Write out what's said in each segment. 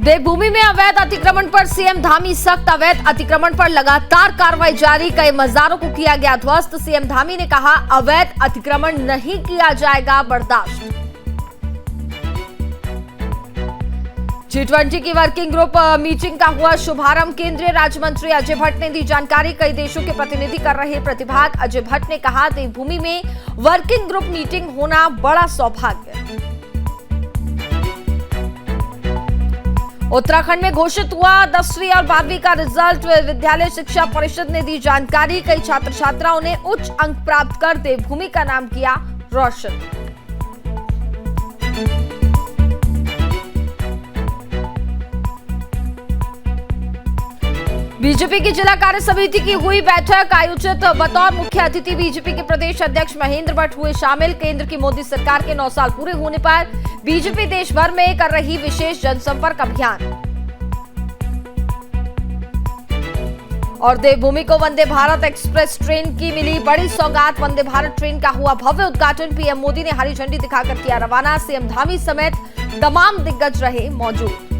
देवभूमि में अवैध अतिक्रमण पर सीएम धामी सख्त। अवैध अतिक्रमण पर लगातार कार्रवाई जारी, कई मज़ारों को किया गया ध्वस्त। सीएम धामी ने कहा, अवैध अतिक्रमण नहीं किया जाएगा बर्दाश्त। G20 की वर्किंग ग्रुप मीटिंग का हुआ शुभारंभ। केंद्रीय राज्य मंत्री अजय भट्ट ने दी जानकारी। कई देशों के प्रतिनिधि कर रहे प्रतिभाग। अजय भट्ट ने कहा, देवभूमि में वर्किंग ग्रुप मीटिंग होना बड़ा सौभाग्य। उत्तराखंड में घोषित हुआ 10वीं और 12वीं का रिजल्ट। विद्यालय शिक्षा परिषद ने दी जानकारी। कई छात्र छात्राओं ने उच्च अंक प्राप्त कर देवभूमि का नाम किया रोशन। बीजेपी की जिला कार्य समिति की हुई बैठक आयोजित। बतौर मुख्य अतिथि बीजेपी के प्रदेश अध्यक्ष महेंद्र भट्ट हुए शामिल। केंद्र की मोदी सरकार के 9 साल पूरे होने पर बीजेपी देश भर में कर रही विशेष जनसंपर्क अभियान। और देवभूमि को वंदे भारत एक्सप्रेस ट्रेन की मिली बड़ी सौगात। वंदे भारत ट्रेन का हुआ भव्य उद्घाटन। पीएम मोदी ने हरी झंडी दिखाकर किया रवाना। सीएम धामी समेत तमाम दिग्गज रहे मौजूद।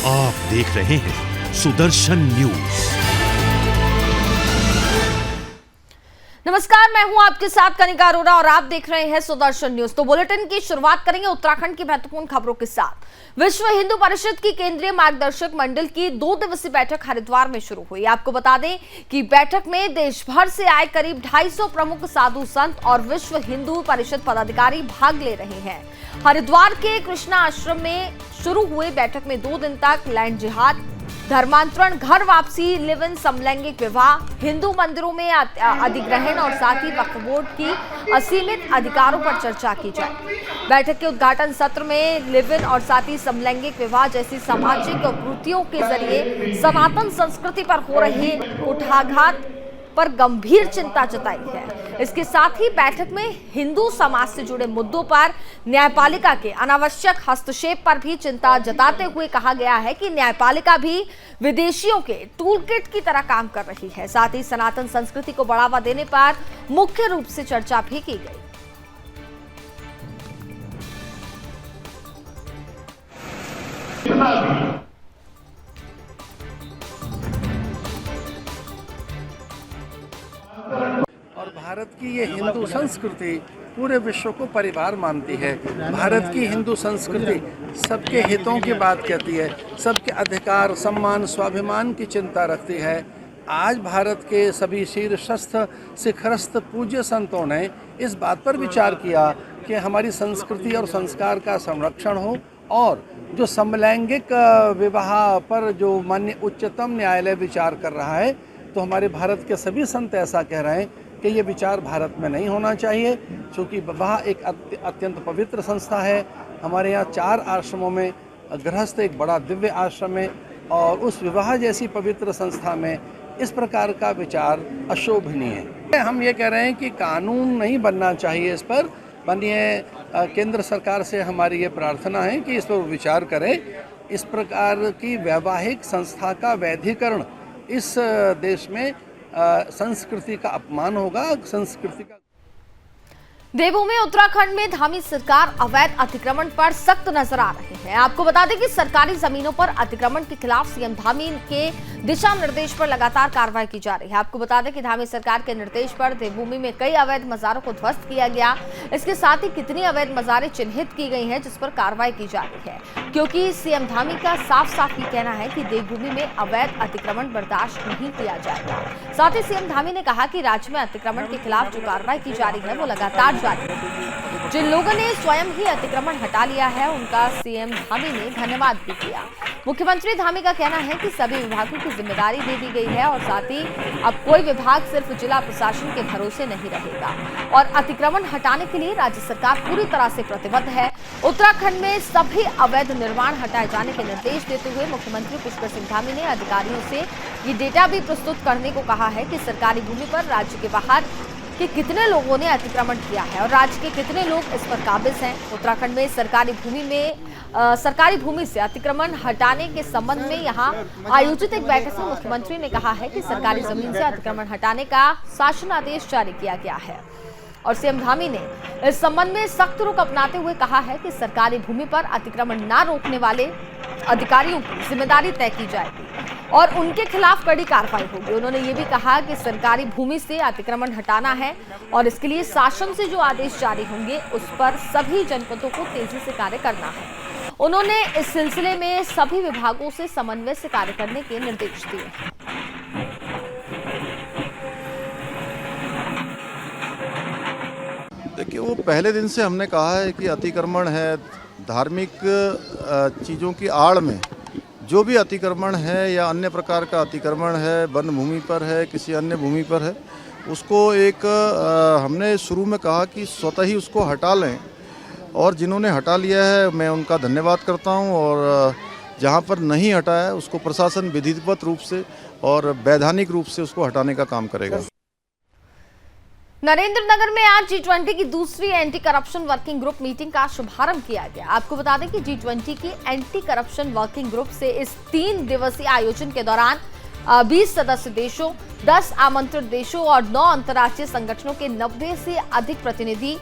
आप देख रहे हैं सुदर्शन न्यूज। नमस्कार, मैं हूं आपके साथ कनिका अरोरा और आप देख रहे हैं सुदर्शन न्यूज। तो बुलेटिन की शुरुआत करेंगे उत्तराखंड की महत्वपूर्ण खबरों के साथ। विश्व हिंदू परिषद की केंद्रीय मार्गदर्शक मंडल की 2 दिवसीय बैठक हरिद्वार में शुरू हुई। आपको बता दें कि बैठक में देश भर से आए करीब 250 प्रमुख साधु संत और विश्व हिंदू परिषद पदाधिकारी भाग ले रहे हैं। हरिद्वार के कृष्णा आश्रम में शुरू हुए बैठक में 2 दिन तक लैंड जिहाद, धर्मांतरण, घर वापसी, लिव इन, समलैंगिक विवाह, हिंदू मंदिरों में अधिग्रहण और साथ ही वक्फ बोर्ड की असीमित अधिकारों पर चर्चा की जाए। बैठक के उद्घाटन सत्र में लिव इन और साथ ही समलैंगिक विवाह जैसी सामाजिक कुरीतियों के जरिए सनातन संस्कृति पर हो रहे कुठाघात पर गंभीर चिंता जताई है। इसके साथ ही बैठक में हिंदू समाज से जुड़े मुद्दों पर न्यायपालिका के अनावश्यक हस्तक्षेप पर भी चिंता जताते हुए कहा गया है कि न्यायपालिका भी विदेशियों के टूलकिट की तरह काम कर रही है। साथ ही सनातन संस्कृति को बढ़ावा देने पर मुख्य रूप से चर्चा भी की गई। और भारत की ये हिंदू संस्कृति पूरे विश्व को परिवार मानती है। भारत की हिंदू संस्कृति सबके हितों की बात कहती है, सबके अधिकार, सम्मान, स्वाभिमान की चिंता रखती है। आज भारत के सभी शीर्षस्थ शिखरस्थ पूज्य संतों ने इस बात पर विचार किया कि हमारी संस्कृति और संस्कार का संरक्षण हो और जो समलैंगिक विवाह पर जो माननीय उच्चतम न्यायालय विचार कर रहा है, तो हमारे भारत के सभी संत ऐसा कह रहे हैं कि ये विचार भारत में नहीं होना चाहिए, क्योंकि विवाह एक अत्यंत पवित्र संस्था है। हमारे यहाँ 4 आश्रमों में गृहस्थ एक बड़ा दिव्य आश्रम है और उस विवाह जैसी पवित्र संस्था में इस प्रकार का विचार अशोभनीय है। हम ये कह रहे हैं कि कानून नहीं बनना चाहिए इस पर। माननीय केंद्र सरकार से हमारी ये प्रार्थना है कि इस पर विचार करें। इस प्रकार की वैवाहिक संस्था का वैधीकरण इस देश में संस्कृति का अपमान होगा। संस्कृति का देवभूमि उत्तराखंड में धामी सरकार अवैध अतिक्रमण पर सख्त नजर आ रहे हैं। आपको बता दें कि सरकारी जमीनों पर अतिक्रमण के खिलाफ सीएम धामी के दिशा निर्देश पर लगातार कार्रवाई की जा रही है। आपको बता दें कि धामी सरकार के निर्देश पर देवभूमि में कई अवैध मज़ारों को ध्वस्त किया गया। इसके साथ ही कितनी अवैध मज़ारें चिन्हित की गई हैं जिस पर कार्रवाई की जा रही है, क्योंकि सीएम धामी का साफ साफ ये कहना है कि देवभूमि में अवैध अतिक्रमण बर्दाश्त नहीं किया जाएगा। साथ ही सीएम धामी ने कहा कि राज्य में अतिक्रमण के खिलाफ जो कार्रवाई की जा रही है वो लगातार जारी रहेगी। जिन लोगों ने स्वयं ही अतिक्रमण हटा लिया है उनका सीएम धामी ने धन्यवाद भी किया। मुख्यमंत्री धामी का कहना है कि सभी विभागों की जिम्मेदारी दे दी गई है और साथ ही अब कोई विभाग सिर्फ जिला प्रशासन के भरोसे नहीं रहेगा और अतिक्रमण हटाने के लिए राज्य सरकार पूरी तरह से प्रतिबद्ध है। उत्तराखंड में सभी अवैध निर्माण हटाए जाने के निर्देश देते हुए मुख्यमंत्री पुष्कर सिंह धामी ने अधिकारियों से ये डेटा भी प्रस्तुत करने को कहा है कि सरकारी भूमि पर राज्य के बाहर कि कितने लोगों ने अतिक्रमण किया है और राज्य के कितने लोग इस पर काबिज हैं। उत्तराखंड में सरकारी भूमि से अतिक्रमण हटाने के संबंध में यहां आयोजित एक बैठक में मुख्यमंत्री ने कहा है कि सरकारी जमीन से अतिक्रमण हटाने का शासन आदेश जारी किया गया है और सीएम धामी ने इस संबंध में सख्त रुख अपनाते हुए कहा है कि सरकारी भूमि पर अतिक्रमण न रोकने वाले अधिकारियों की जिम्मेदारी तय की जाएगी और उनके खिलाफ कड़ी कार्रवाई होगी। उन्होंने ये भी कहा कि सरकारी भूमि से अतिक्रमण हटाना है और इसके लिए शासन से जो आदेश जारी होंगे उस पर सभी जनपदों को तेजी से कार्य करना है। उन्होंने इस सिलसिले में सभी विभागों से समन्वय से कार्य करने के निर्देश दिए हैं। देखिए, वो पहले दिन से हमने कहा है कि अतिक्रमण है, धार्मिक चीज़ों की आड़ में जो भी अतिक्रमण है या अन्य प्रकार का अतिक्रमण है, वन भूमि पर है, किसी अन्य भूमि पर है, उसको हमने शुरू में कहा कि स्वतः ही उसको हटा लें और जिन्होंने हटा लिया है मैं उनका धन्यवाद करता हूं और जहां पर नहीं हटा है उसको प्रशासन विधिवत रूप से और वैधानिक रूप से उसको हटाने का काम करेगा। नरेंद्रनगर में आज G20 की दूसरी anti corruption working group meeting का शुभारंभ किया गया। आपको बता दें कि G20 की एंटी करप्शन वर्किंग ग्रुप से इस 3 दिवसीय आयोजन के दौरान 20 सदस्य देशों, 10 आमंत्रित देशों और 9 अंतर्राष्ट्रीय संगठनों के 90 से अधिक प्रतिनिधि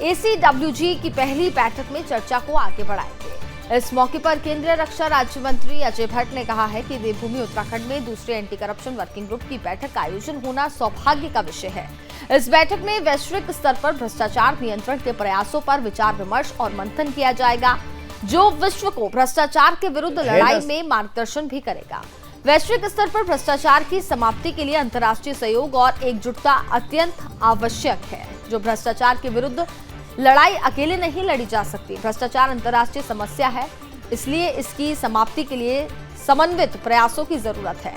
ACWG की पहली बैठक में चर्चा को आगे बढ़ाएंगे। इस मौके पर केंद्रीय रक्षा राज्य मंत्री अजय भट्ट ने कहा है कि देवभूमि उत्तराखंड में दूसरी एंटी करप्शन वर्किंग ग्रुप की बैठक का आयोजन होना सौभाग्य का विषय है। इस बैठक में वैश्विक स्तर पर भ्रष्टाचार नियंत्रण के प्रयासों पर विचार विमर्श और मंथन किया जाएगा, जो विश्व को भ्रष्टाचार के विरुद्ध लड़ाई में मार्गदर्शन भी करेगा। वैश्विक स्तर पर भ्रष्टाचार की समाप्ति के लिए अंतर्राष्ट्रीय सहयोग और एकजुटता अत्यंत आवश्यक है। जो भ्रष्टाचार के विरुद्ध लड़ाई अकेले नहीं लड़ी जा सकती। भ्रष्टाचार अंतर्राष्ट्रीय समस्या है, इसलिए इसकी समाप्ति के लिए समन्वित प्रयासों की जरूरत है।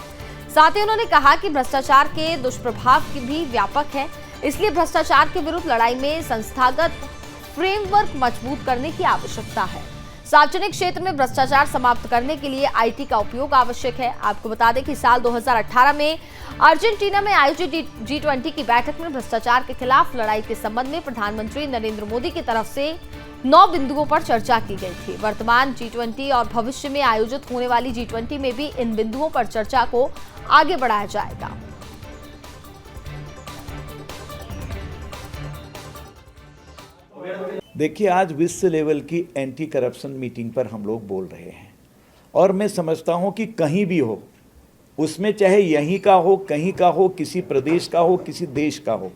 साथ ही उन्होंने कहा कि भ्रष्टाचार के दुष्प्रभाव की भी व्यापक है, इसलिए भ्रष्टाचार के विरुद्ध लड़ाई में संस्थागत फ्रेमवर्क मजबूत करने की आवश्यकता है। सार्वजनिक क्षेत्र में भ्रष्टाचार समाप्त करने के लिए IT का उपयोग आवश्यक है। आपको बता दें कि साल 2018 में अर्जेंटीना में आयोजित G20 की बैठक में भ्रष्टाचार के खिलाफ लड़ाई के संबंध में प्रधानमंत्री नरेंद्र मोदी की तरफ से 9 बिंदुओं पर चर्चा की गई थी। वर्तमान G20 और भविष्य में आयोजित होने वाली G20 में भी इन बिंदुओं पर चर्चा को आगे बढ़ाया जाएगा। देखिए, आज विश्व लेवल की एंटी करप्शन मीटिंग पर हम लोग बोल रहे हैं और मैं समझता हूं कि कहीं भी हो, उसमें चाहे यहीं का हो, कहीं का हो, किसी प्रदेश का हो, किसी देश का हो,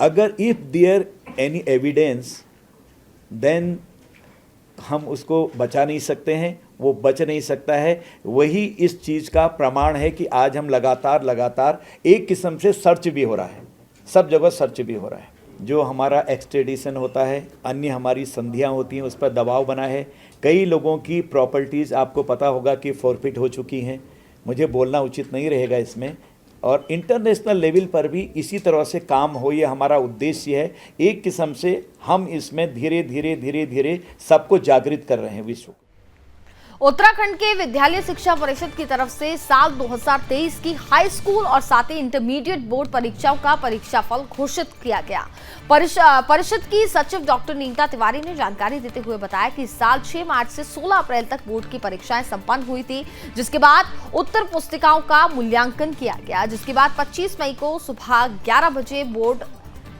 अगर if there any evidence then हम उसको बचा नहीं सकते हैं, वो बच नहीं सकता है। वही इस चीज़ का प्रमाण है कि आज हम लगातार एक किस्म से सर्च भी हो रहा है, सब जगह सर्च भी हो रहा है। जो हमारा एक्सट्रेडिशन होता है, अन्य हमारी संधियां होती हैं, उस पर दबाव बना है। कई लोगों की प्रॉपर्टीज़ आपको पता होगा कि फॉरफिट हो चुकी हैं, मुझे बोलना उचित नहीं रहेगा इसमें। और इंटरनेशनल लेवल पर भी इसी तरह से काम हो, ये हमारा उद्देश्य है। एक किस्म से हम इसमें धीरे धीरे सबको जागृत कर रहे हैं विश्व को। उत्तराखंड के विद्यालय शिक्षा परिषद की तरफ से साल 2023 की हाई स्कूल और साथ ही इंटरमीडिएट बोर्ड परीक्षाओं का परीक्षाफल घोषित किया गया। परिषद की सचिव डॉक्टर नीता तिवारी ने जानकारी देते हुए बताया कि इस साल 6 मार्च से 16 अप्रैल तक बोर्ड की परीक्षाएं संपन्न हुई थी, जिसके बाद उत्तर पुस्तिकाओं का मूल्यांकन किया गया, जिसके बाद 25 मई को सुबह 11 बजे बोर्ड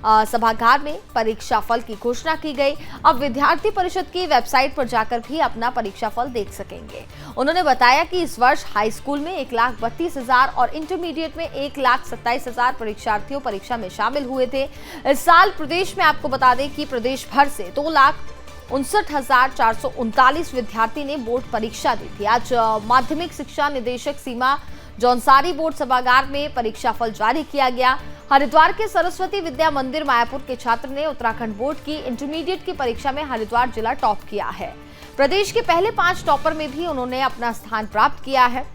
सभागार में परीक्षा फल की घोषणा की गई। अब विद्यार्थी परिषद की वेबसाइट पर जाकर भी अपना परीक्षा फल देख सकेंगे। उन्होंने बताया कि इस वर्ष हाई स्कूल में 1,32,000 और इंटरमीडिएट में 1,27,000 परीक्षार्थियों परीक्षा में शामिल हुए थे। इस साल प्रदेश में आपको बता दें कि प्रदेश भर से 2,59,439 विद्यार्थी ने बोर्ड परीक्षा दी थी। आज माध्यमिक शिक्षा निदेशक सीमा जौनसारी बोर्ड सभागार में परीक्षा फल जारी किया गया। हरिद्वार के सरस्वती विद्या मंदिर मायापुर के छात्र ने उत्तराखंड बोर्ड की इंटरमीडिएट की परीक्षा में हरिद्वार जिला टॉप किया है। प्रदेश के पहले 5 टॉपर में भी उन्होंने अपना स्थान प्राप्त किया है।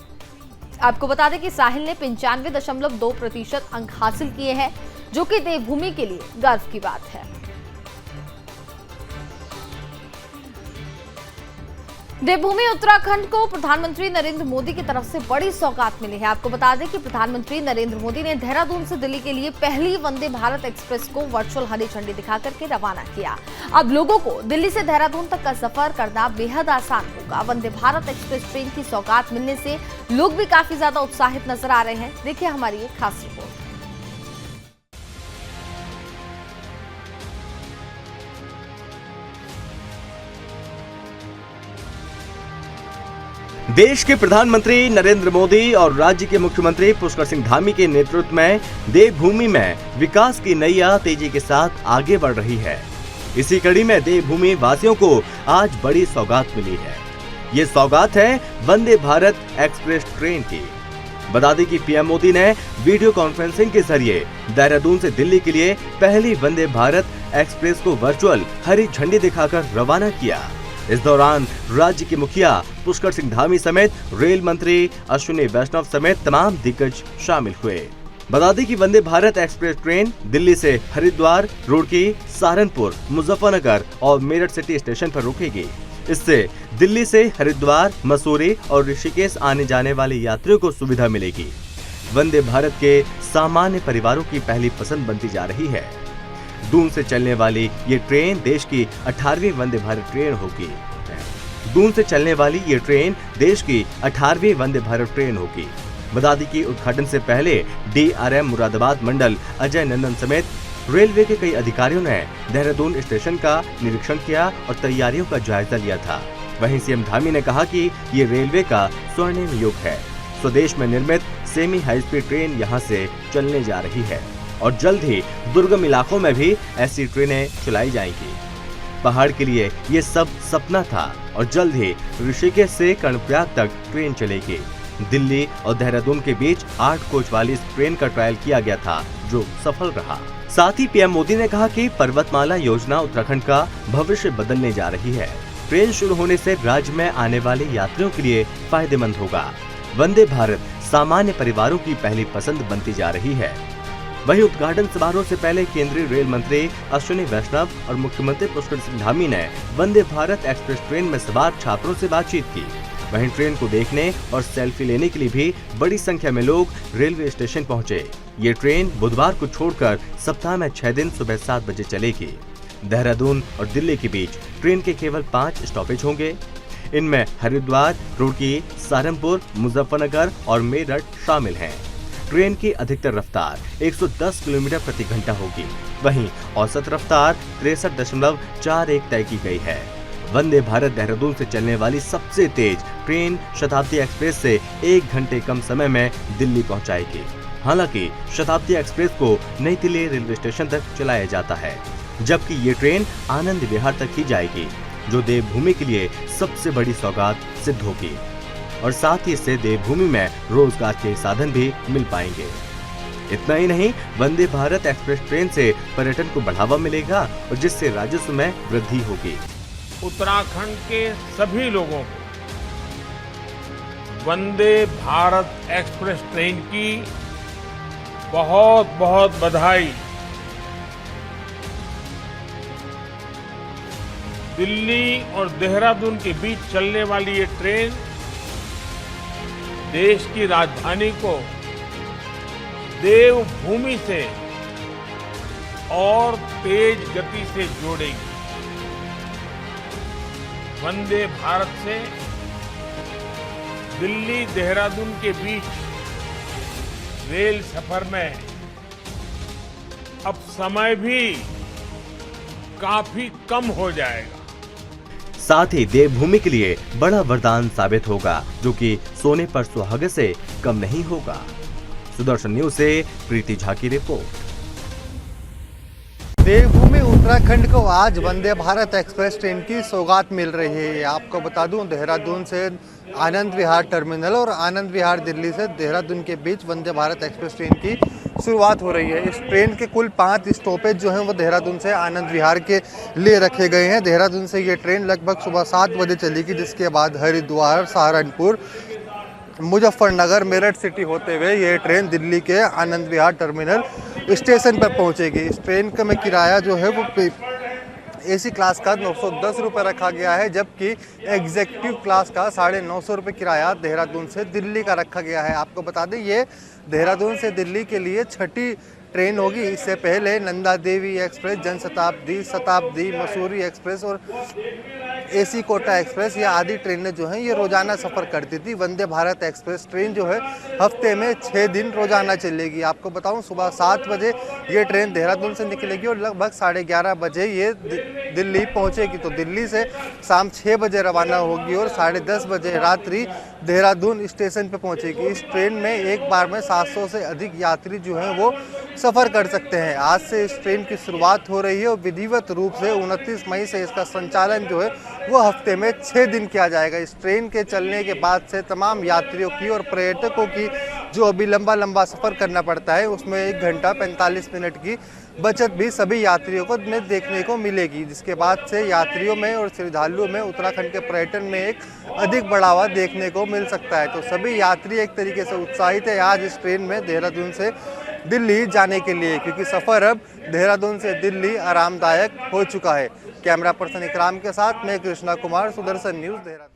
आपको बता दें कि साहिल ने 95.2% अंक हासिल किए हैं, जो कि देवभूमि के लिए गर्व की बात है। देवभूमि उत्तराखंड को प्रधानमंत्री नरेंद्र मोदी की तरफ से बड़ी सौगात मिली है। आपको बता दें कि प्रधानमंत्री नरेंद्र मोदी ने देहरादून से दिल्ली के लिए पहली वंदे भारत एक्सप्रेस को वर्चुअल हरी झंडी दिखाकर के रवाना किया। अब लोगों को दिल्ली से देहरादून तक का सफर करना बेहद आसान होगा। वंदे भारत एक्सप्रेस ट्रेन की सौगात मिलने से लोग भी काफी ज्यादा उत्साहित नजर आ रहे हैं। देखिए हमारी एक खास रिपोर्ट। देश के प्रधानमंत्री नरेंद्र मोदी और राज्य के मुख्यमंत्री पुष्कर सिंह धामी के नेतृत्व में देवभूमि में विकास की नैया तेजी के साथ आगे बढ़ रही है। इसी कड़ी में देवभूमि वासियों को आज बड़ी सौगात मिली है। ये सौगात है वंदे भारत एक्सप्रेस ट्रेन की। बता दें कि पीएम मोदी ने वीडियो कॉन्फ्रेंसिंग के जरिए देहरादून से दिल्ली के लिए पहली वंदे भारत एक्सप्रेस को वर्चुअल हरी झंडी दिखाकर रवाना किया। इस दौरान राज्य के मुखिया पुष्कर सिंह धामी समेत रेल मंत्री अश्विनी वैष्णव समेत तमाम दिग्गज शामिल हुए। बता दें कि वंदे भारत एक्सप्रेस ट्रेन दिल्ली से हरिद्वार, रुड़की, सहारनपुर, मुजफ्फरनगर और मेरठ सिटी स्टेशन पर रुकेगी। इससे दिल्ली से हरिद्वार, मसूरी और ऋषिकेश आने जाने वाले यात्रियों को सुविधा मिलेगी। वंदे भारत के सामान्य परिवारों की पहली पसंद बनती जा रही है। दून से चलने वाली ये ट्रेन देश की 18वीं वंदे भारत ट्रेन होगी। दून से चलने वाली ये ट्रेन देश की 18वीं वंदे भारत ट्रेन होगी। बता दें कि उद्घाटन से पहले DRM मुरादाबाद मंडल अजय नंदन समेत रेलवे के कई अधिकारियों ने देहरादून स्टेशन का निरीक्षण किया और तैयारियों का जायजा लिया था। वहीं सीएम धामी ने कहा कि ये रेलवे का स्वर्णिम युग है। स्वदेश में निर्मित सेमी हाई स्पीड ट्रेन यहाँ से चलने जा रही है और जल्द ही दुर्गम इलाकों में भी ऐसी ट्रेनें चलाई जाएंगी। पहाड़ के लिए ये सब सपना था और जल्द ही ऋषिकेश से कर्णप्रयाग तक ट्रेन चलेगी। दिल्ली और देहरादून के बीच 8 कोच वाली इस ट्रेन का ट्रायल किया गया था, जो सफल रहा। साथ ही पीएम मोदी ने कहा कि पर्वतमाला योजना उत्तराखंड का भविष्य बदलने जा रही है। ट्रेन शुरू होने से राज्य में आने वाले यात्रियों के लिए फायदेमंद होगा। वंदे भारत सामान्य परिवारों की पहली पसंद बनती जा रही है। वहीं उद्घाटन समारोह से पहले केंद्रीय रेल मंत्री अश्विनी वैष्णव और मुख्यमंत्री पुष्कर सिंह धामी ने वंदे भारत एक्सप्रेस ट्रेन में सवार छात्रों से बातचीत की। वहीं ट्रेन को देखने और सेल्फी लेने के लिए भी बड़ी संख्या में लोग रेलवे स्टेशन पहुंचे। ये ट्रेन बुधवार को छोड़कर सप्ताह में 6 दिन सुबह 7 बजे चलेगी। देहरादून और दिल्ली के बीच ट्रेन के केवल 5 स्टॉपेज होंगे। इनमें हरिद्वार, रुड़की, सहारनपुर, मुजफ्फरनगर और मेरठ शामिल हैं। ट्रेन की अधिकतर रफ्तार 110 किलोमीटर प्रति घंटा होगी। वहीं औसत रफ्तार 63.41 तय की गई है। वंदे भारत देहरादून से चलने वाली सबसे तेज ट्रेन शताब्दी एक्सप्रेस से 1 घंटे कम समय में दिल्ली पहुंचाएगी। हालांकि शताब्दी एक्सप्रेस को नई दिल्ली रेलवे स्टेशन तक चलाया जाता है, जबकि ये ट्रेन आनंद विहार तक ही जाएगी, जो देवभूमि के लिए सबसे बड़ी सौगात सिद्ध होगी। और साथ ही इससे देवभूमि में रोजगार के साधन भी मिल पाएंगे। इतना ही नहीं, वंदे भारत एक्सप्रेस ट्रेन से पर्यटन को बढ़ावा मिलेगा और जिससे राजस्व में वृद्धि होगी। उत्तराखंड के सभी लोगों को वंदे भारत एक्सप्रेस ट्रेन की बहुत बहुत बधाई। दिल्ली और देहरादून के बीच चलने वाली ये ट्रेन देश की राजधानी को देवभूमि से और तेज गति से जोड़ेगी। वंदे भारत से दिल्ली देहरादून के बीच रेल सफर में अब समय भी काफी कम हो जाएगा। साथ ही देवभूमि के लिए बड़ा वरदान साबित होगा, जो कि सोने पर सुहागे से कम नहीं होगा। सुदर्शन न्यूज से प्रीति झा की रिपोर्ट। देवभूमि उत्तराखंड को आज वंदे भारत एक्सप्रेस ट्रेन की सौगात मिल रही है। आपको बता दूं, देहरादून से आनंद विहार टर्मिनल और आनंद विहार दिल्ली से देहरादून के बीच वंदे भारत एक्सप्रेस ट्रेन की शुरुआत हो रही है। इस ट्रेन के कुल 5 स्टॉपेज जो हैं वो देहरादून से आनंद विहार के लिए रखे गए हैं। देहरादून से ये ट्रेन लगभग सुबह 7 बजे चलेगी, जिसके बाद हरिद्वार, सहारनपुर, मुजफ्फरनगर, मेरठ सिटी होते हुए ये ट्रेन दिल्ली के आनंद विहार टर्मिनल स्टेशन पर पहुंचेगी। इस ट्रेन का में किराया जो है वो एसी क्लास का 910 रुपये रखा गया है, जबकि एग्जीक्यूटिव क्लास का 950 रुपये किराया देहरादून से दिल्ली का रखा गया है। आपको बता दें ये देहरादून से दिल्ली के लिए छठी ट्रेन होगी। इससे पहले नंदा देवी एक्सप्रेस, जनशताब्दी, शताब्दी, मसूरी एक्सप्रेस और एसी कोटा एक्सप्रेस या आदि ट्रेनें जो हैं ये रोज़ाना सफ़र करती थी। वंदे भारत एक्सप्रेस ट्रेन जो है हफ्ते में 6 दिन रोज़ाना चलेगी। आपको बताऊं सुबह 7 बजे ये ट्रेन देहरादून से निकलेगी और लगभग 11:30 बजे ये दिल्ली पहुंचेगी। तो दिल्ली से शाम 6 बजे रवाना होगी और 10:30 बजे रात्रि देहरादून स्टेशन पे पहुंचेगी। इस ट्रेन में एक बार में 700 से अधिक यात्री जो हैं वो सफ़र कर सकते हैं। आज से इस ट्रेन की शुरुआत हो रही है और विधिवत रूप से 29 मई से इसका संचालन जो है वो हफ्ते में 6 दिन किया जाएगा। इस ट्रेन के चलने के बाद से तमाम यात्रियों की और पर्यटकों की जो अभी लंबा सफ़र करना पड़ता है उसमें 1 घंटा 45 मिनट की बचत भी सभी यात्रियों को देखने को मिलेगी, जिसके बाद से यात्रियों में और श्रद्धालुओं में उत्तराखंड के पर्यटन में एक अधिक बढ़ावा देखने को मिल सकता है। तो सभी यात्री एक तरीके से उत्साहित है आज इस ट्रेन में देहरादून से दिल्ली जाने के लिए, क्योंकि सफ़र अब देहरादून से दिल्ली आरामदायक हो चुका है। कैमरा पर्सन इकराम के साथ मैं कृष्णा कुमार, सुदर्शन न्यूज़, देहरादून।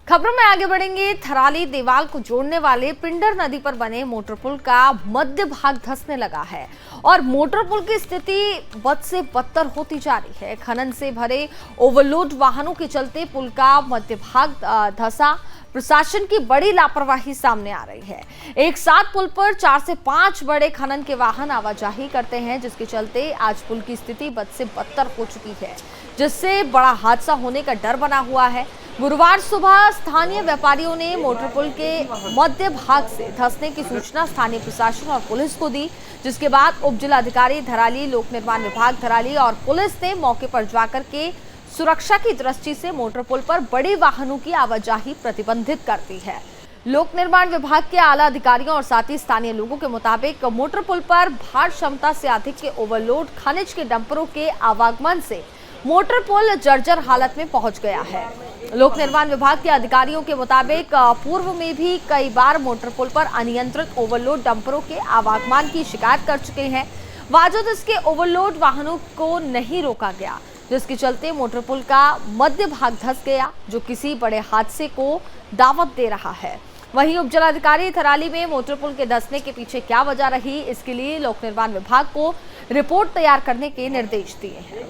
खबरों में आगे बढ़ेंगे। थराली देवाल को जोड़ने वाले पिंडर नदी पर बने मोटर पुल का मध्य भाग धंसने लगा है और मोटर पुल की स्थिति बद से बदतर होती जा रही है। खनन से भरे ओवरलोड वाहनों के चलते पुल का मध्य भाग धंसा। प्रशासन की बड़ी लापरवाही सामने आ रही है। एक साथ पुल पर 4 से 5 बड़े खनन के वाहन आवाजाही करते हैं, जिसके चलते आज पुल की स्थिति बद से बदतर हो चुकी है, जिससे बड़ा हादसा होने का डर बना हुआ है। गुरुवार सुबह स्थानीय व्यापारियों ने मोटर पुल के मध्य भाग से धंसने की सूचना स्थानीय प्रशासन और पुलिस को दी, जिसके बाद उप जिलाधिकारी धराली, लोक निर्माण विभाग धराली और पुलिस ने मौके पर जाकर के सुरक्षा की दृष्टि से मोटर पुल पर बड़े वाहनों की आवाजाही प्रतिबंधित कर दी है। लोक निर्माण विभाग के आला अधिकारियों और साथ ही स्थानीय लोगों के मुताबिक मोटर पुल पर भार क्षमता से अधिक के ओवरलोड खनिज के डंपरों के आवागमन से मोटर पुल जर्जर हालत में पहुंच गया है। लोक निर्माण विभाग के अधिकारियों के मुताबिक पूर्व में भी कई बार मोटर पुल पर अनियंत्रित ओवरलोड डंपरों के आवागमन की शिकायत कर चुके हैं। बावजूद इसके ओवरलोड वाहनों को नहीं रोका गया, जिसके चलते मोटर पुल का मध्य भाग धंस गया, जो किसी बड़े हादसे को दावत दे रहा है। वहीं उप जिलाधिकारी थराली में मोटर पुल के धंसने के पीछे क्या वजह रही, इसके लिए लोक निर्माण विभाग को रिपोर्ट तैयार करने के निर्देश दिए हैं।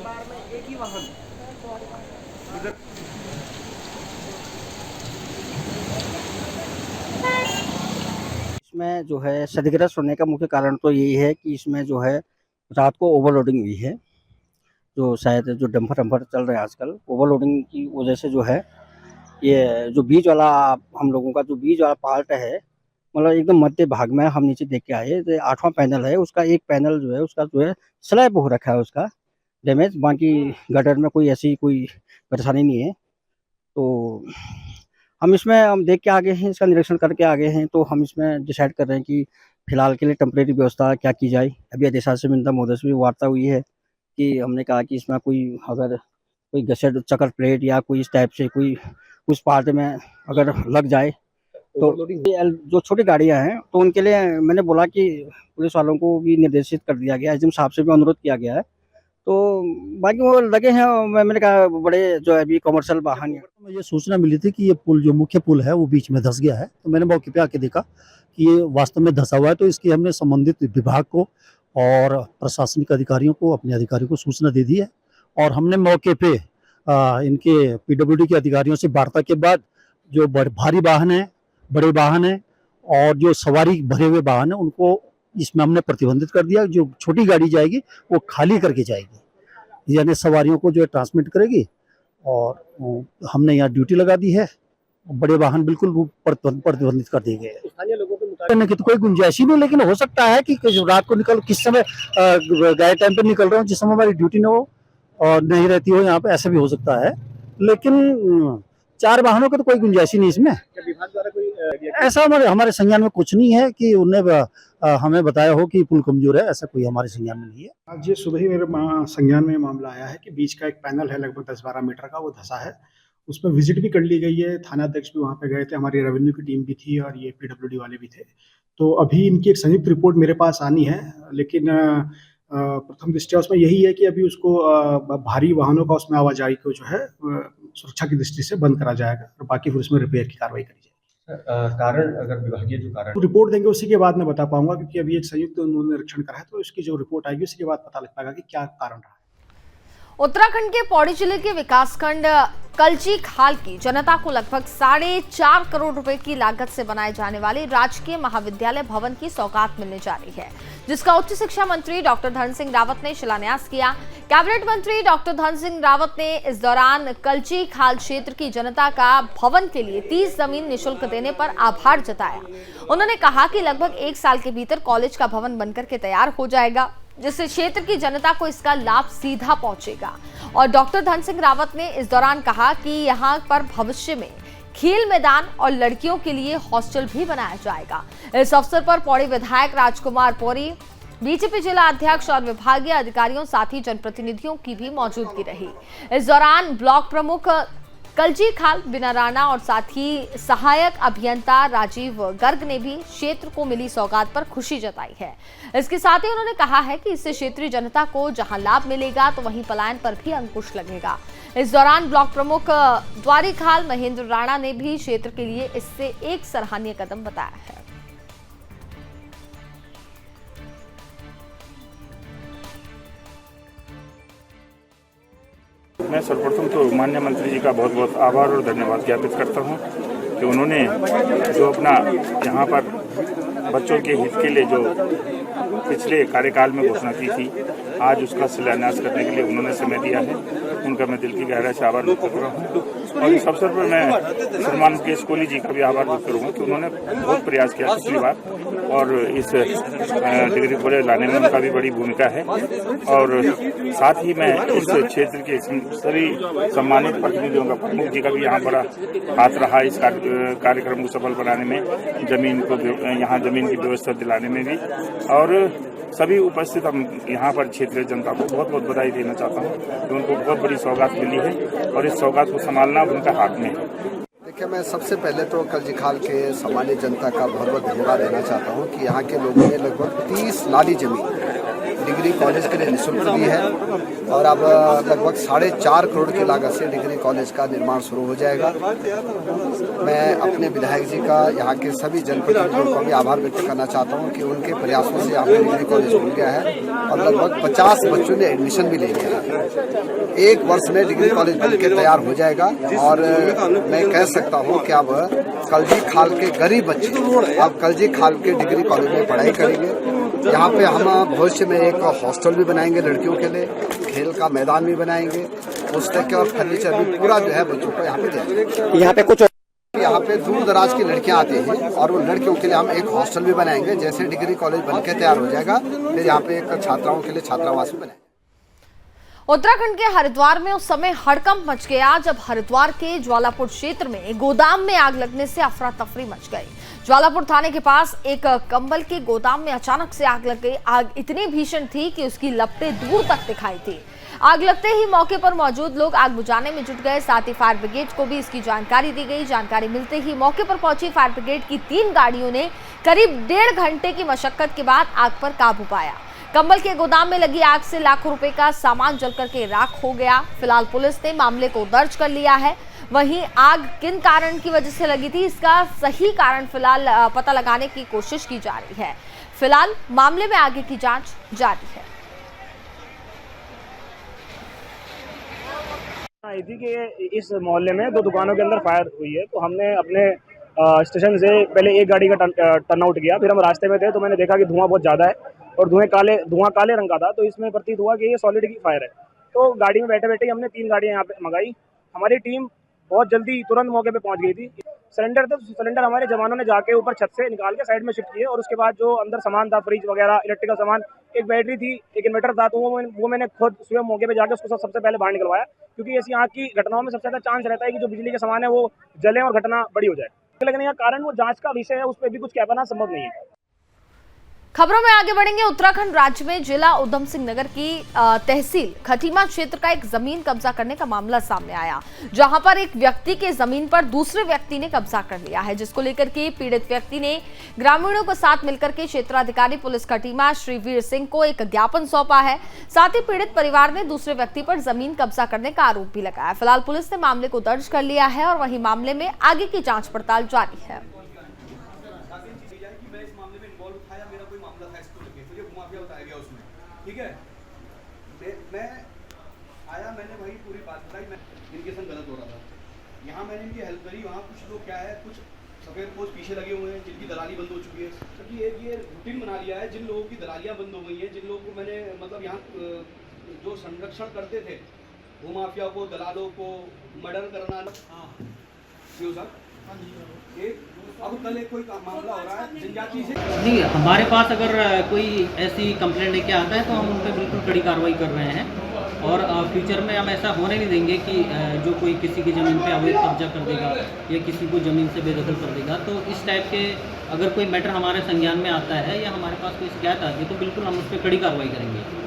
इसमें जो है क्षतिग्रस्त होने का मुख्य कारण तो यही है कि इसमें जो है रात को ओवरलोडिंग हुई है। जो शायद जो डंपर चल रहे हैं आजकल, ओवरलोडिंग की वजह से जो है ये जो बीच वाला हम लोगों का जो बीच वाला पार्ट है, मतलब एकदम मध्य भाग में हम नीचे देख के आए तो 8वां पैनल है, उसका एक पैनल जो है उसका जो है स्लैब हो रखा है, उसका डैमेज। बाकी गटर में कोई ऐसी कोई परेशानी नहीं है। तो हम देख के आगे हैं, इसका निरीक्षण करके आगे हैं, तो हम इसमें डिसाइड कर रहे हैं कि फिलहाल के लिए टेम्परेरी व्यवस्था क्या की जाए। अभी अधिशासी मिंदा महोदय से भी वार्ता हुई है कि हमने कहा कि इसमें कोई गसेट चक्कर प्लेट या कोई इस टाइप से कोई उस पार्ट में अगर लग जाए तो जो छोटी गाड़ियां हैं तो उनके लिए मैंने बोला कि पुलिस वालों को भी निर्देशित कर दिया गया है, एसडीएम साहब से भी अनुरोध किया गया है। तो बाकी वो लगे हैं, मैंने कहा बड़े जो है अभी कमर्शियल वाहन है। मुझे सूचना मिली थी कि ये पुल जो मुख्य पुल है वो बीच में धंस गया है, तो मैंने मौके पे आके देखा कि ये वास्तव में धंसा हुआ है। तो इसकी हमने संबंधित विभाग को और प्रशासनिक अधिकारियों को, अपने अधिकारियों को सूचना दे दी है और हमने मौके पे इनके पीडब्ल्यूडी के अधिकारियों से वार्ता के बाद जो भारी वाहन है, बड़े वाहन है और जो सवारी भरे हुए वाहन है उनको इसमें हमने प्रतिबंधित कर दिया। जो छोटी गाड़ी जाएगी वो खाली करके जाएगी, यानी सवारियों को जो है ट्रांसमिट करेगी और हमने यहाँ ड्यूटी लगा दी है। बड़े वाहन बिल्कुल प्रतिबंधित कर दिए गए हैं। स्थानीय लोगों के मुताबिक तो कोई गुंजाइश ही नहीं, लेकिन हो सकता है कि रात को किस समय गए टाइम पे निकल रहे हो, जिस समय हमारी ड्यूटी न हो और नहीं रहती हो यहाँ पे, ऐसा भी हो सकता है। लेकिन 4 वाहनों का तो कोई गुंजाइश ही नहीं इसमें। विभाग द्वारा कोई ऐसा हमारे संज्ञान में कुछ नहीं है कि उन्हें हमें बताया हो कि पुल कमजोर है, ऐसा कोई हमारे संज्ञान में नहीं है। आज ये सुबह ही मेरे संज्ञान में मामला आया है कि बीच का एक पैनल है लगभग 10-12 मीटर का, वो धंसा है। उसमें विजिट भी कर ली गई है, थाना अध्यक्ष भी वहाँ पे गए थे, हमारी रेवेन्यू की टीम भी थी और ये पीडब्ल्यूडी वाले भी थे। तो अभी इनकी एक संयुक्त रिपोर्ट मेरे पास आनी है, लेकिन प्रथम दृष्टया उसमें यही है कि अभी उसको भारी वाहनों का उसमें आवाजाही को जो है सुरक्षा की दृष्टि से बंद करा जाएगा और बाकी फिर उसमें रिपेयर की कार्रवाई करी जाएगी। कारण अगर विभागीय जो कारण रिपोर्ट देंगे उसी के बाद मैं बता पाऊंगा, क्योंकि अभी एक संयुक्त उन्होंने निरीक्षण करा है, तो इसकी जो रिपोर्ट आएगी उसी के बाद पता लग पाएगा कि क्या कारण रहा है। उत्तराखंड के पौड़ी जिले के विकासखंड कलची खाल की जनता को लगभग 4.5 करोड़ रुपए की लागत से बनाए जाने वाले राजकीय महाविद्यालय भवन की सौगात मिलने जा रही है, जिसका उच्च शिक्षा मंत्री डॉक्टर धन सिंह रावत ने शिलान्यास किया। कैबिनेट मंत्री डॉक्टर धन सिंह रावत ने इस दौरान कलची खाल क्षेत्र की जनता का भवन के लिए 30 जमीन निःशुल्क देने पर आभार जताया। उन्होंने कहा कि लगभग 1 साल के भीतर कॉलेज का भवन बनकर के तैयार हो जाएगा, जिससे क्षेत्र की जनता को इसका लाभ सीधा पहुंचेगा। और डॉक्टर धन सिंह रावत ने इस दौरान कहा कि यहां पर भविष्य में खेल मैदान और लड़कियों के लिए हॉस्टल भी बनाया जाएगा। इस अवसर पर पौड़ी विधायक राजकुमार पौरी, बीजेपी जिला अध्यक्ष और विभागीय अधिकारियों साथ ही जनप्रतिनिधियों की भी मौजूदगी रही। इस दौरान ब्लॉक प्रमुख कलजी खाल बिना राणा और साथ ही सहायक अभियंता राजीव गर्ग ने भी क्षेत्र को मिली सौगात पर खुशी जताई है। इसके साथ ही उन्होंने कहा है कि इससे क्षेत्रीय जनता को जहां लाभ मिलेगा तो वहीं पलायन पर भी अंकुश लगेगा। इस दौरान ब्लॉक प्रमुख द्वारी खाल महेंद्र राणा ने भी क्षेत्र के लिए इससे एक सराहनीय कदम बताया है। मैं सर्वप्रथम तो माननीय मंत्री जी का बहुत बहुत आभार और धन्यवाद ज्ञापित करता हूं कि उन्होंने जो अपना यहाँ पर बच्चों के हित के लिए जो पिछले कार्यकाल में घोषणा की थी, आज उसका शिलान्यास करने के लिए उन्होंने समय दिया है। उनका मैं दिल की गहराई से आभार व्यक्त कर रहा हूँ। और इस अवसर पर मैं श्रीमान मुकेश कोहली जी का भी आभार व्यक्त करूँगा कि उन्होंने बहुत प्रयास किया पिछली बार, और इस डिग्री कॉलेज लाने में उनका भी बड़ी भूमिका है। और साथ ही मैं इस क्षेत्र के सभी सम्मानित प्रतिनिधियों का, प्रमुख जी का भी यहाँ बड़ा हाथ रहा इस कार्यक्रम को सफल बनाने में, यहाँ जमीन की व्यवस्था दिलाने में भी। और सभी उपस्थित हम यहाँ पर क्षेत्रीय जनता को बहुत बहुत बधाई देना चाहता हूँ कि उनको बहुत बड़ी सौगात मिली है और इस सौगात को संभालना उनका हाथ में है। देखिए, मैं सबसे पहले तो कलजी खाल के सामान्य जनता का बहुत बहुत धन्यवाद देना चाहता हूँ कि यहाँ के लोगों ने लगभग 30 नाली जमीन डिग्री कॉलेज के लिए निःशुल्क दी है और अब लगभग 4.5 करोड़ की लागत से डिग्री कॉलेज का निर्माण शुरू हो जाएगा। मैं अपने विधायक जी का, यहाँ के सभी जनप्रतिनिधियों का भी आभार व्यक्त करना चाहता हूँ कि उनके प्रयासों से यहाँ पे डिग्री कॉलेज खुल गया है और लगभग 50 बच्चों ने एडमिशन भी ले लिया है। 1 वर्ष में डिग्री कॉलेज बनकर तैयार हो जाएगा और मैं कह सकता हूँ कि अब कलजी खाल के गरीब बच्चे अब कलजी खाल के डिग्री कॉलेज में पढ़ाई करेंगे। यहाँ पे हम भविष्य में एक हॉस्टल भी बनाएंगे लड़कियों के लिए, खेल का मैदान भी बनाएंगे, पुस्तक और फर्नीचर भी पूरा जो है बच्चों को यहाँ पे देंगे। यहाँ पे दूर दराज की लड़कियाँ आती हैं और उन लड़कियों के लिए हम एक हॉस्टल भी बनाएंगे। जैसे डिग्री कॉलेज बनके तैयार हो जाएगा फिर यहाँ पे एक छात्राओं के लिए छात्रावास भी बनाएंगे। उत्तराखंड के हरिद्वार में उस समय हड़कंप मच गया जब हरिद्वार के ज्वालापुर क्षेत्र में गोदाम में आग लगने से अफरा तफरी मच गई। ज्वालापुर थाने के पास एक कंबल के गोदाम में अचानक से आग लग गई। आग इतनी भीषण थी कि उसकी लपटें दूर तक दिखाई थी। आग लगते ही मौके पर मौजूद लोग आग बुझाने में जुट गए। साथ ही फायर ब्रिगेड को भी इसकी जानकारी दी गई। जानकारी मिलते ही मौके पर पहुंची फायर ब्रिगेड की 3 गाड़ियों ने करीब 1.5 घंटे की मशक्कत के बाद आग पर काबू पाया। कंबल के गोदाम में लगी आग से लाखों रुपए का सामान जलकर के राख हो गया। फिलहाल पुलिस ने मामले को दर्ज कर लिया है। वहीं आग किन कारण की वजह से लगी थी, इसका सही कारण फिलहाल पता लगाने की कोशिश की जा रही है। फिलहाल मामले में आगे की जांच जारी है। थी कि इस मोहल्ले में 2 दुकानों के अंदर फायर हुई है, तो हमने अपने स्टेशन से पहले एक गाड़ी का टर्न आउट किया। फिर हम रास्ते में थे तो मैंने देखा कि धुआं बहुत ज़्यादा है और धुआं काले रंग का था, तो इसमें प्रतीत हुआ कि ये सॉलिड की फायर है। तो गाड़ी में बैठे बैठे ही हमने 3 गाड़ियाँ यहाँ पे मंगाई। हमारी टीम बहुत जल्दी तुरंत मौके पे पहुंच गई थी। सिलेंडर था, सिलेंडर हमारे जवानों ने जाके ऊपर छत से निकाल के साइड में शिफ्ट किए और उसके बाद जो अंदर सामान था, फ्रिज वगैरह, इलेक्ट्रिकल सामान, एक बैटरी थी, एक इन्वर्टर था, तो वो मैंने खुद स्वयं मौके पे जाके उसको सबसे पहले बाहर निकलवाया, क्योंकि ऐसी आग की घटनाओं में सबसे ज़्यादा चांस रहता है कि जो बिजली के सामान है वो जले और घटना बड़ी हो जाए। लगने का कारण वो जाँच का विषय है, उस पर भी कुछ कह पाना संभव नहीं है। खबरों में आगे बढ़ेंगे। उत्तराखंड राज्य में जिला उधम सिंह नगर की तहसील खटीमा क्षेत्र का एक जमीन कब्जा करने का मामला सामने आया, जहां पर एक व्यक्ति के जमीन पर दूसरे व्यक्ति ने कब्जा कर लिया है, जिसको लेकर के पीड़ित व्यक्ति ने ग्रामीणों के साथ मिलकर के क्षेत्राधिकारी पुलिस खटीमा श्री वीर सिंह को एक ज्ञापन सौंपा है। साथ ही पीड़ित परिवार ने दूसरे व्यक्ति पर जमीन कब्जा करने का आरोप भी लगाया। फिलहाल पुलिस ने मामले को दर्ज कर लिया है और वहीं मामले में आगे की जांच पड़ताल जारी है। ठीक है, मैं आया, मैंने वही पूरी बात बताई, मैं इनके संग गलत हो रहा था। यहाँ मैंने इनकी हेल्प करी, वहाँ कुछ लोग क्या है, कुछ सफ़ेद पोस्ट पीछे लगे हुए हैं जिनकी दलाली बंद हो चुकी है। क्योंकि एक ये रूटीन बना लिया है, जिन लोगों की दलालियाँ बंद हो गई हैं, जिन लोगों को मैंने मतलब यहाँ जो संरक्षण करते थे, भूमाफिया को, दलालों को, मर्डर करना। हाँ क्यों सर, अब कल एक कोई मामला हो रहा है जनजाति से। नहीं, हमारे पास अगर कोई ऐसी कंप्लेंट लेके आता है तो हम उन पर बिल्कुल कड़ी कार्रवाई कर रहे हैं और फ्यूचर में हम ऐसा होने नहीं देंगे कि जो कोई किसी की ज़मीन पे अवैध कब्जा कर देगा या किसी को ज़मीन से बेदखल कर देगा। तो इस टाइप के अगर कोई मैटर हमारे संज्ञान में आता है या हमारे पास कोई शिकायत आती है तो बिल्कुल हम उस पर कड़ी कार्रवाई करेंगे।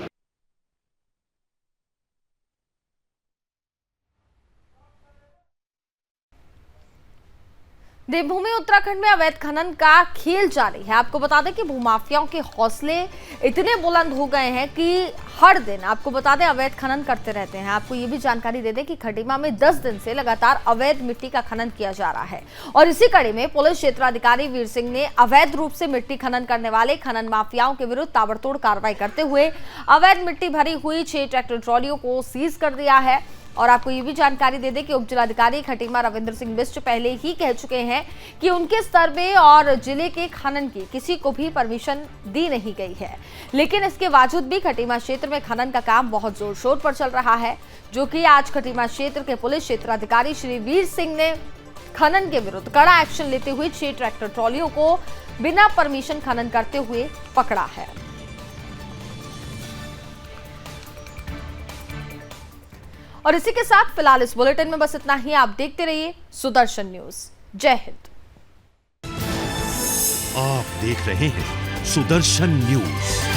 देवभूमि उत्तराखंड में अवैध खनन का खेल जारी है। आपको बता दें कि भूमाफियाओं के हौसले इतने बुलंद हो गए हैं कि हर दिन आपको बता दें अवैध खनन करते रहते हैं। आपको ये भी जानकारी दे दें कि खटीमा में 10 दिन से लगातार अवैध मिट्टी का खनन किया जा रहा है और इसी कड़ी में पुलिस क्षेत्राधिकारी वीर सिंह ने अवैध रूप से मिट्टी खनन करने वाले खनन माफियाओं के विरुद्ध ताबड़तोड़ कार्रवाई करते हुए अवैध मिट्टी भरी हुई 6 ट्रैक्टर ट्रॉलियों को सीज कर दिया है। और आपको ये भी जानकारी दे दें कि उप जिलाधिकारी खटीमा रविंद्र सिंह बिष्ट पहले ही कह चुके हैं कि उनके स्तर पे और जिले के खनन की किसी को भी परमिशन दी नहीं गई है, लेकिन इसके बावजूद भी खटीमा क्षेत्र में खनन का काम बहुत जोर शोर पर चल रहा है, जो कि आज खटीमा क्षेत्र के पुलिस क्षेत्राधिकारी श्री वीर सिंह ने खनन के विरुद्ध कड़ा एक्शन लेते हुए 6 ट्रैक्टर ट्रॉलियों को बिना परमिशन खनन करते हुए पकड़ा है। और इसी के साथ फिलहाल इस बुलेटिन में बस इतना ही। आप देखते रहिए सुदर्शन न्यूज। जय हिंद। आप देख रहे हैं सुदर्शन न्यूज।